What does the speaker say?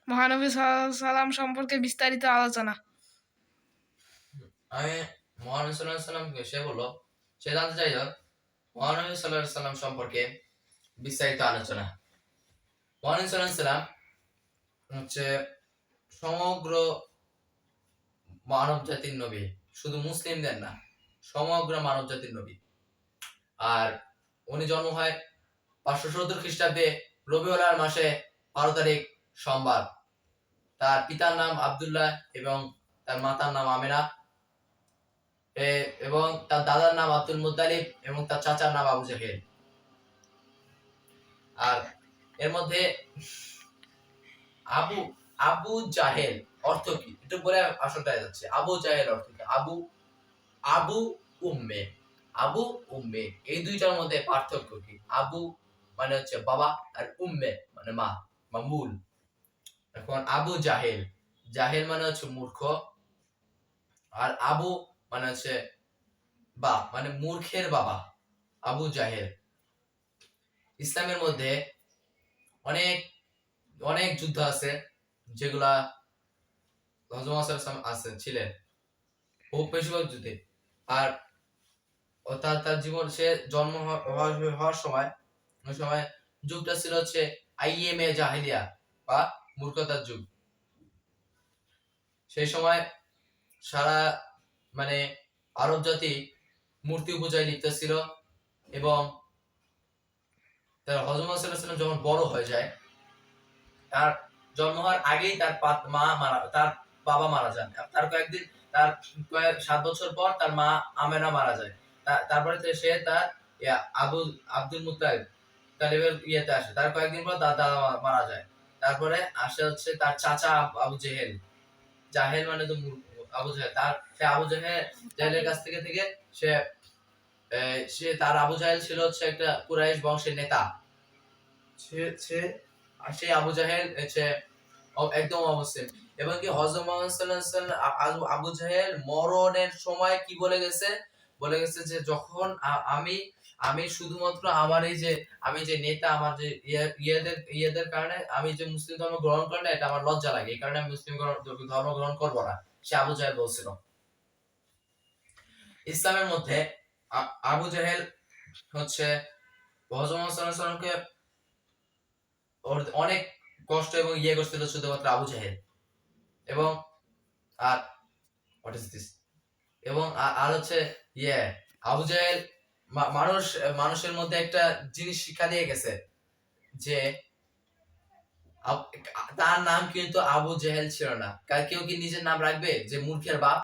মহানবী সাল্লাম সম্পর্কে বিস্তারিত আলোচনা। আমি মহানবী সাল্লাল্লাহু আলাইহি সাল্লামকে সে জানতে চাইল মহানবী সাল্লাল্লাহু আলাইহি সাল্লাম সম্পর্কে বিস্তারিত আলোচনা। মহানবী সাল্লাল্লাহু আলাইহি সাল্লাম হচ্ছে সমগ্র মানব জাতির নবী, শুধু মুসলিমদের না, সমগ্র মানব জাতির নবী। আর উনি জন্ম হয় 570 খ্রিস্টাব্দে রবিউল আওয়াল মাসে 12 তারিখ সোমবার। তার পিতার নাম আব্দুল্লাহ এবং তার মাতার নাম আমেনা, এবং তার দাদার নাম আব্দুল মুত্তালিব এবং তার চাচার নাম আবু জাহেল। আর এর মধ্যে আবু জাহেল অর্থ কি একটু পরে আসলটায় যাচ্ছে। আবু জাহেল অর্থ কি? আবু উম্মে এই দুইটার মধ্যে পার্থক্য কি? আবু মানে হচ্ছে বাবা, আর উম্মে মানে মা বা মূল। এখন আবু জাহেল মানে হচ্ছে মূর্খ, আর আবু মানে হচ্ছে মানে মূর্খের বাবা, আবু জাহেল। ইসলামের মধ্যে অনেক অনেক যুদ্ধ আছে যেগুলা ছিলেন খুব বেশিরভাগ যুদ্ধে। আর তার জীবন, সে জন্ম হওয়ার সময় ওই সময় যুগটা ছিল হচ্ছে আইএমএ জাহেলিয়া বা মূর্খতার যুগ। সেই সময় সারা আরব জাতি মূর্তি পূজায় লিপ্ত ছিল, এবং তার হযরত মুহাম্মদ সাল্লাল্লাহু আলাইহি ওয়াসাল্লাম যখন বড় হয়ে যায়, তার জন্ম হওয়ার আগেই তার বাবা মারা যান। তার 7 বছর পর তার মা আমেনা মারা যায়। তারপরে সে তার আব্দুল মুত্তালিবের ইয়েতে আসে। তার কয়েকদিন পর তার দাদা মারা যায়। তারপরে আসে হচ্ছে তার চাচা আবু জাহেল মানে তো আবু জাহেল। সে আবু জাহেলের কাছ থেকে সে তার আবু জাহেল ছিল হচ্ছে একটা কুরাইশ বংশের নেতা। সেই আবু জাহেল একদম অমুসলিম, এবং কি হযরত মুহাম্মদ সাল্লাল্লাহু আলাইহি ওয়াসাল্লাম আবু জাহেল মরণের সময় কি বলে গেছে যে যখন আমি শুধুমাত্র আমি যে নেতা, আমার যে ইয়েদের কারণে আমি যে মুসলিম ধর্ম গ্রহণ করি না, এটা আমার লজ্জা লাগে, এই কারণে আমি মুসলিম ধর্ম গ্রহণ করব না, সে আবু জাহেল বলছিল। ইসলামের মধ্যে আবু জাহেল হচ্ছে হযরত মুহাম্মদ সাল্লাল্লাহু আলাইহি ওয়াসাল্লামকে অনেক কষ্ট এবং করছিল শুধুমাত্র আবু জাহেল। এবং আর হোয়াট ইজ দিস এবং আর হচ্ছে আবু জাহেল মানুষের মধ্যে একটা জিনিস শিক্ষা দিয়ে গেছে যে তার নাম কিন্তু আবু জাহেল ছিল না। কেউ কি নিজের নাম রাখবে যে মূর্খের বাপ?